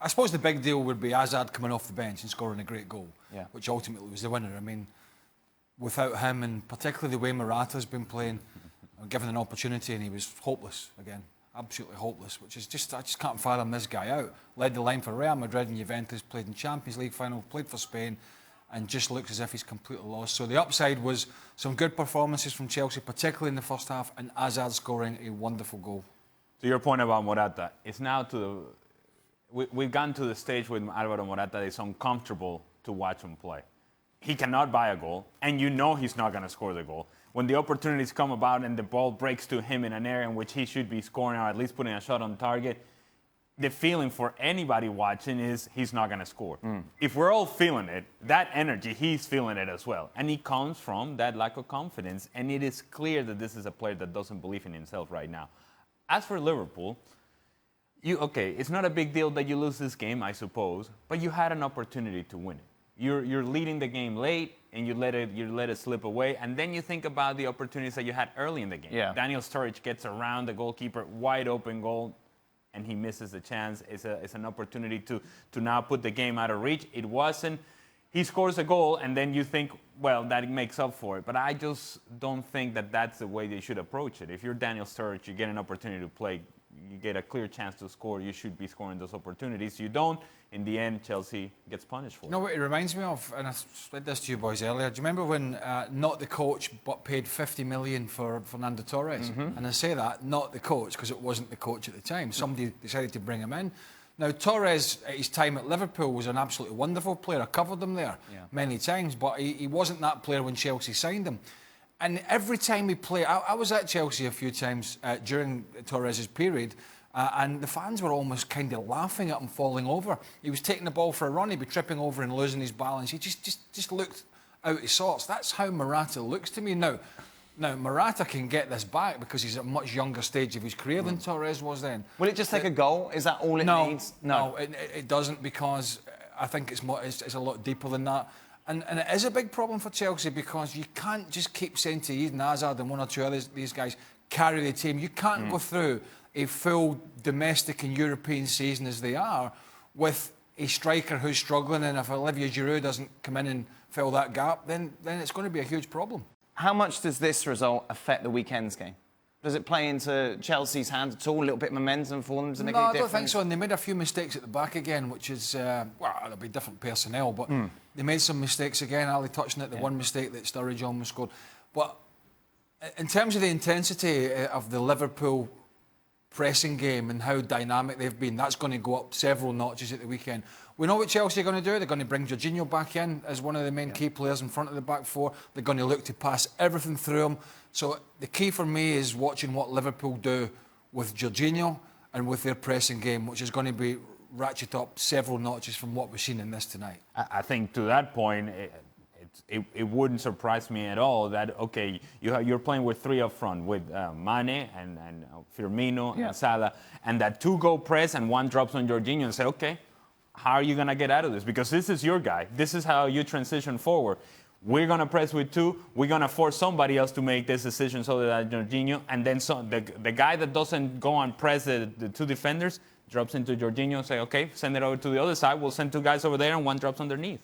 I suppose the big deal would be Hazard coming off the bench and scoring a great goal, which ultimately was the winner. I mean, without him, and particularly the way Morata's been playing, given an opportunity, and he was hopeless again, absolutely hopeless, which is just, I just can't fathom this guy out. Led the line for Real Madrid and Juventus, played in Champions League final, played for Spain, and just looks as if he's completely lost. So the upside was some good performances from Chelsea, particularly in the first half, and Hazard scoring a wonderful goal. To your point about Morata, it's now we've gotten to the stage with Alvaro Morata that it's uncomfortable to watch him play. He cannot buy a goal, and you know he's not going to score the goal. When the opportunities come about and the ball breaks to him in an area in which he should be scoring or at least putting a shot on target, the feeling for anybody watching is he's not going to score. If we're all feeling it, that energy, he's feeling it as well. And it comes from that lack of confidence, and it is clear that this is a player that doesn't believe in himself right now. As for Liverpool, it's not a big deal that you lose this game, I suppose, but you had an opportunity to win it. You're leading the game late, and you let it slip away, and then you think about the opportunities that you had early in the game. Yeah. Daniel Sturridge gets around the goalkeeper, wide open goal, and he misses the chance. It's an opportunity to now put the game out of reach. It wasn't. He scores a goal, and then you think, well, that makes up for it. But I just don't think that that's the way they should approach it. If you're Daniel Sturridge, you get an opportunity to play, you get a clear chance to score, you should be scoring those opportunities. You don't. In the end, Chelsea gets punished for it. You know what it reminds me of? And I said this to you boys earlier. Do you remember when not the coach but paid 50 million for Fernando Torres? And I say that, not the coach, because it wasn't the coach at the time. Somebody decided to bring him in. Now, Torres, at his time at Liverpool, was an absolutely wonderful player. I covered him there many times, but he wasn't that player when Chelsea signed him. And every time he played, I was at Chelsea a few times during Torres' period, and the fans were almost kind of laughing at him falling over. He was taking the ball for a run, he'd be tripping over and losing his balance. He just looked out of sorts. That's how Morata looks to me now. Now, Morata can get this back because he's at a much younger stage of his career than Torres was then. Will it just take a goal? Is that all it needs? No, it doesn't, because I think it's a lot deeper than that. And it is a big problem for Chelsea, because you can't just keep saying to Eden Hazard and one or two others, these guys, carry the team. You can't go through a full domestic and European season as they are with a striker who's struggling, and if Olivier Giroud doesn't come in and fill that gap, then it's going to be a huge problem. How much does this result affect the weekend's game? Does it play into Chelsea's hands at all? A little bit of momentum for them to make a difference? No, I don't think so. And they made a few mistakes at the back again, which is, there'll be different personnel, but they made some mistakes again. Ali touched on it, the one mistake that Sturridge almost scored. But in terms of the intensity of the Liverpool pressing game and how dynamic they've been, that's going to go up several notches at the weekend. We know what Chelsea are going to do. They're going to bring Jorginho back in as one of the main key players in front of the back four. They're going to look to pass everything through him. So the key for me is watching what Liverpool do with Jorginho and with their pressing game, which is going to be ratchet up several notches from what we've seen in this tonight. I think to that point, it wouldn't surprise me at all that, you're playing with three up front, with Mane and Firmino and Salah, and that two-go press and one drops on Jorginho and say, okay, how are you going to get out of this? Because this is your guy. This is how you transition forward. We're going to press with two. We're going to force somebody else to make this decision, so that Jorginho, and then the guy that doesn't go and press the two defenders drops into Jorginho and say, okay, send it over to the other side. We'll send two guys over there and one drops underneath.